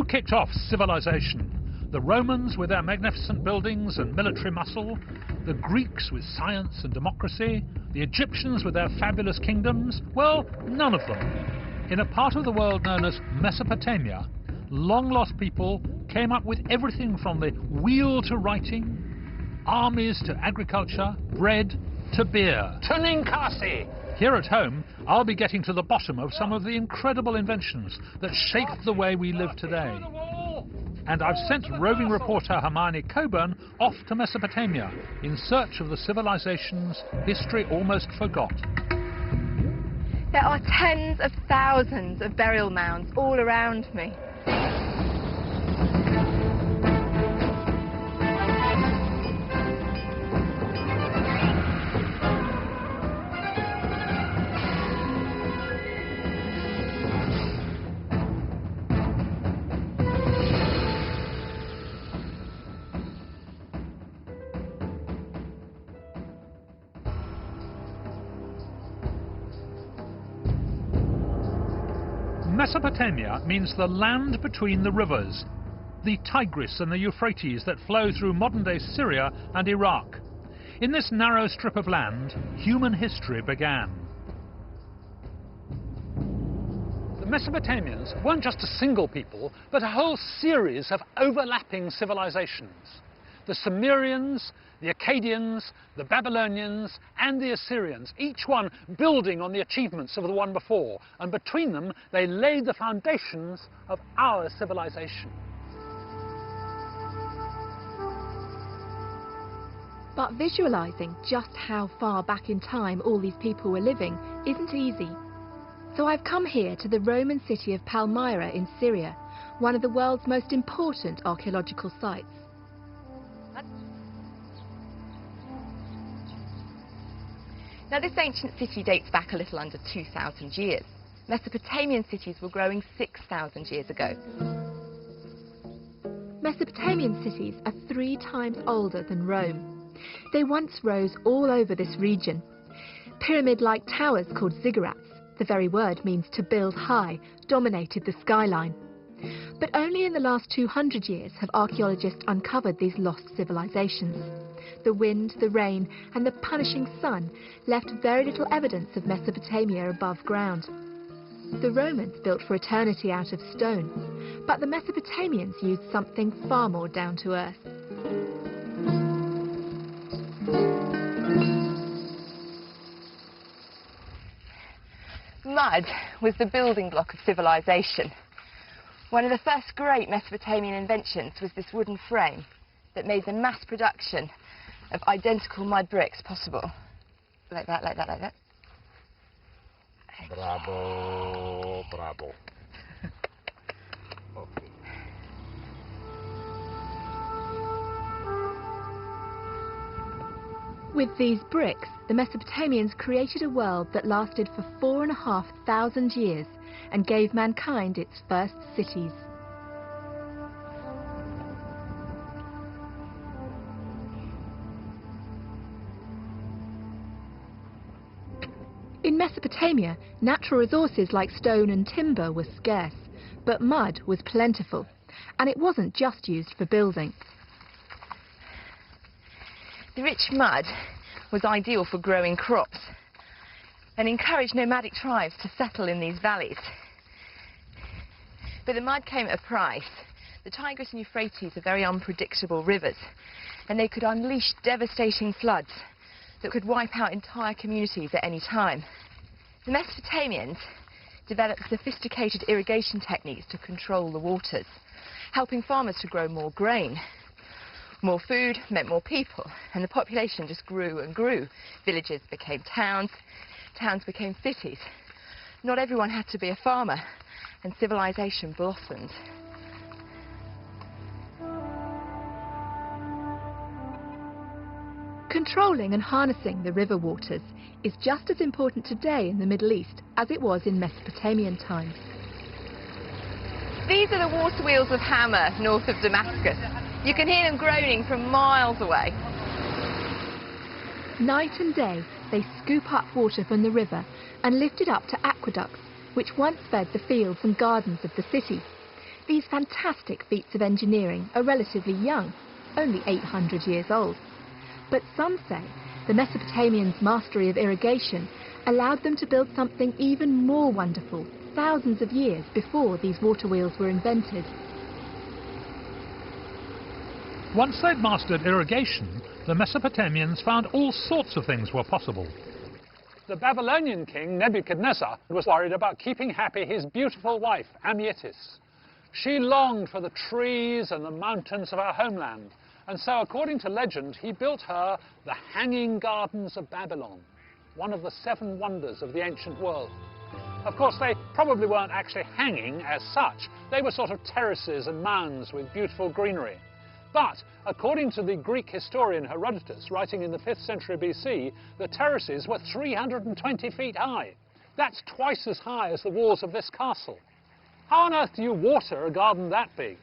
Who kicked off civilization? The Romans with their magnificent buildings and military muscle, the Greeks with science and democracy, the Egyptians with their fabulous kingdoms? Well, none of them. In a part of the world known as Mesopotamia, long-lost people came up with everything from the wheel to writing, armies to agriculture, bread to beer. To Ninkasi! Here at home, I'll be getting to the bottom of some of the incredible inventions that shaped the way we live today. And I've sent roving reporter Hermione Coburn off to Mesopotamia in search of the civilizations history almost forgot. There are tens of thousands of burial mounds all around me. Mesopotamia means the land between the rivers, the Tigris and the Euphrates that flow through modern-day Syria and Iraq. In this narrow strip of land, human history began. The Mesopotamians weren't just a single people, but a whole series of overlapping civilizations. The Sumerians, the Akkadians, the Babylonians and the Assyrians, each one building on the achievements of the one before, and between them they laid the foundations of our civilization. But visualizing just how far back in time all these people were living isn't easy. So I've come here to the Roman city of Palmyra in Syria, one of the world's most important archaeological sites. Now, this ancient city dates back a little under 2,000 years. Mesopotamian cities were growing 6,000 years ago. Mesopotamian cities are 3 times older than Rome. They once rose all over this region. Pyramid-like towers called ziggurats, the very word means to build high, dominated the skyline. But only in the last 200 years have archaeologists uncovered these lost civilizations. The wind, the rain and the punishing sun left very little evidence of Mesopotamia above ground. The Romans built for eternity out of stone, but the Mesopotamians used something far more down to earth. Mud was the building block of civilization. One of the first great Mesopotamian inventions was this wooden frame that made the mass production of identical mud bricks possible. Like that, like that, like that. Bravo, bravo. Okay. With these bricks, the Mesopotamians created a world that lasted for 4,500 years and gave mankind its first cities. In Mesopotamia, natural resources like stone and timber were scarce, but mud was plentiful, and it wasn't just used for building. The rich mud was ideal for growing crops and encouraged nomadic tribes to settle in these valleys. But the mud came at a price. The Tigris and Euphrates are very unpredictable rivers, and they could unleash devastating floods that could wipe out entire communities at any time. The Mesopotamians developed sophisticated irrigation techniques to control the waters, helping farmers to grow more grain. More food meant more people, and the population just grew and grew. Villages became towns, towns became cities. Not everyone had to be a farmer, and civilization blossomed. Controlling and harnessing the river waters is just as important today in the Middle East as it was in Mesopotamian times. These are the water wheels of Hama, north of Damascus. You can hear them groaning from miles away. Night and day, they scoop up water from the river and lift it up to aqueducts, which once fed the fields and gardens of the city. These fantastic feats of engineering are relatively young, only 800 years old. But some say the Mesopotamians' mastery of irrigation allowed them to build something even more wonderful, thousands of years before these water wheels were invented. Once they'd mastered irrigation, the Mesopotamians found all sorts of things were possible. The Babylonian king Nebuchadnezzar was worried about keeping happy his beautiful wife, Amietis. She longed for the trees and the mountains of her homeland, and so, according to legend, he built her the Hanging Gardens of Babylon, one of the 7 wonders of the ancient world. Of course, they probably weren't actually hanging as such. They were sort of terraces and mounds with beautiful greenery. But, according to the Greek historian Herodotus, writing in the 5th century BC, the terraces were 320 feet high. That's twice as high as the walls of this castle. How on earth do you water a garden that big?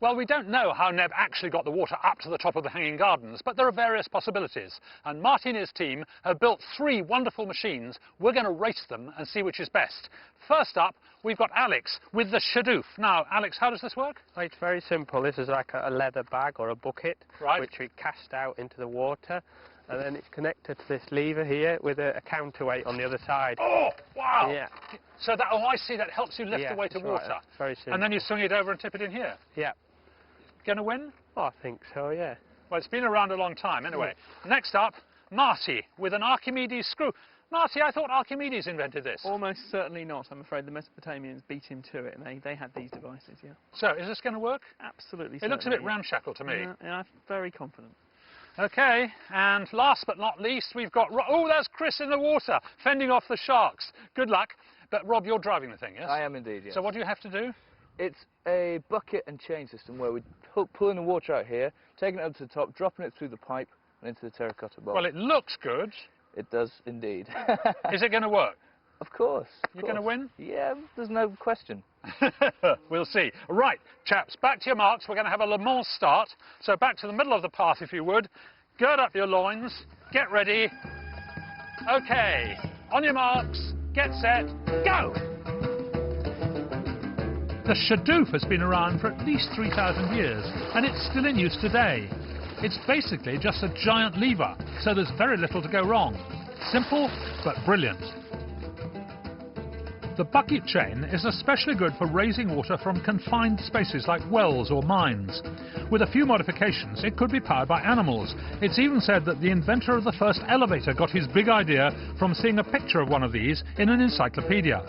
Well, we don't know how Neb actually got the water up to the top of the Hanging Gardens, but there are various possibilities. And Marty and his team have built 3 wonderful machines. We're going to race them and see which is best. First up, we've got Alex with the shadoof. Now, Alex, how does this work? It's very simple. This is like a leather bag or a bucket, right, which we cast out into the water. And then it's connected to this lever here with a counterweight on the other side. Oh, wow! Yeah. So that, oh, I see, that helps you lift the weight of water. Right. Very simple. And then you swing it over and tip it in here. Yeah. Going to win? Oh, I think so, yeah. Well, it's been around a long time, anyway. Next up, Marty with an Archimedes screw. Marty, I thought Archimedes invented this. Almost certainly not. I'm afraid the Mesopotamians beat him to it, and they had these devices, yeah. So, is this going to work? Absolutely. It looks a bit ramshackle to me. Yeah, I'm very confident. OK, and last but not least, we've got... Oh, that's Chris in the water, fending off the sharks. Good luck. But, Rob, you're driving the thing, yes? I am indeed, yes. So what do you have to do? It's a bucket and chain system where we're pulling the water out here, taking it up to the top, dropping it through the pipe and into the terracotta bowl. Well, it looks good. It does indeed. Is it going to work? Of course. You're going to win? Yeah, there's no question. We'll see. Right, chaps, back to your marks. We're going to have a Le Mans start. So back to the middle of the path, if you would. Gird up your loins. Get ready. OK, on your marks. Get set. Go! The shadoof has been around for at least 3,000 years, and it's still in use today. It's basically just a giant lever, so there's very little to go wrong. Simple, but brilliant. The bucket chain is especially good for raising water from confined spaces like wells or mines. With a few modifications, it could be powered by animals. It's even said that the inventor of the first elevator got his big idea from seeing a picture of one of these in an encyclopedia.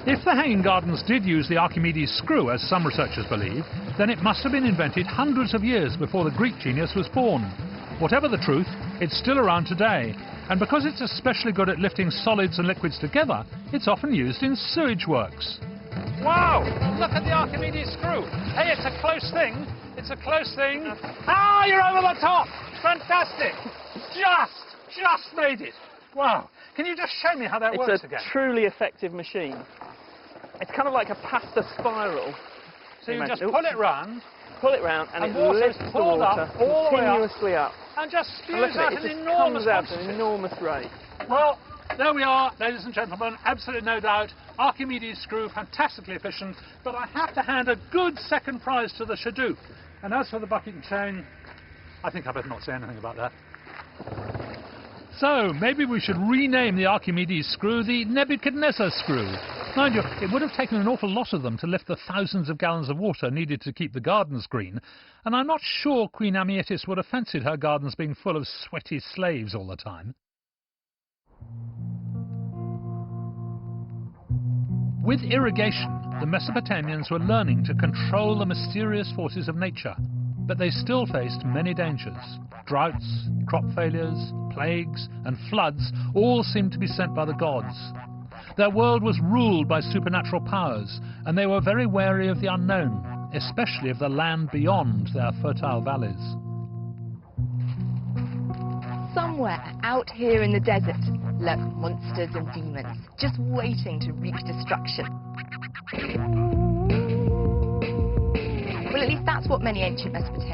If the Hanging Gardens did use the Archimedes screw, as some researchers believe, then it must have been invented hundreds of years before the Greek genius was born. Whatever the truth, it's still around today, and because it's especially good at lifting solids and liquids together, it's often used in sewage works. Wow! Look at the Archimedes screw! Hey, it's a close thing! It's a close thing! Ah, you're over the top! Fantastic! Just made it! Wow! Can you just show me how that works again? It's a truly effective machine. It's kind of like a pasta spiral. So you just pull it round. Pull it round and it water lifts is the pulled water up, all the way continuously up. And just And look spews at out it, an it just enormous comes out at quantity. an enormous rate. Well, there we are, ladies and gentlemen, absolutely no doubt. Archimedes screw, fantastically efficient, but I have to hand a good second prize to the shadoof. And as for the bucket and chain, I think I better not say anything about that. So, maybe we should rename the Archimedes screw the Nebuchadnezzar screw. Mind you, it would have taken an awful lot of them to lift the thousands of gallons of water needed to keep the gardens green, and I'm not sure Queen Amietis would have fancied her gardens being full of sweaty slaves all the time. With irrigation, the Mesopotamians were learning to control the mysterious forces of nature, but they still faced many dangers. Droughts, crop failures, plagues and floods all seemed to be sent by the gods. Their world was ruled by supernatural powers, and they were very wary of the unknown, especially of the land beyond their fertile valleys. Somewhere out here in the desert lurk monsters and demons, just waiting to wreak destruction. Well, at least that's what many ancient Mesopotamians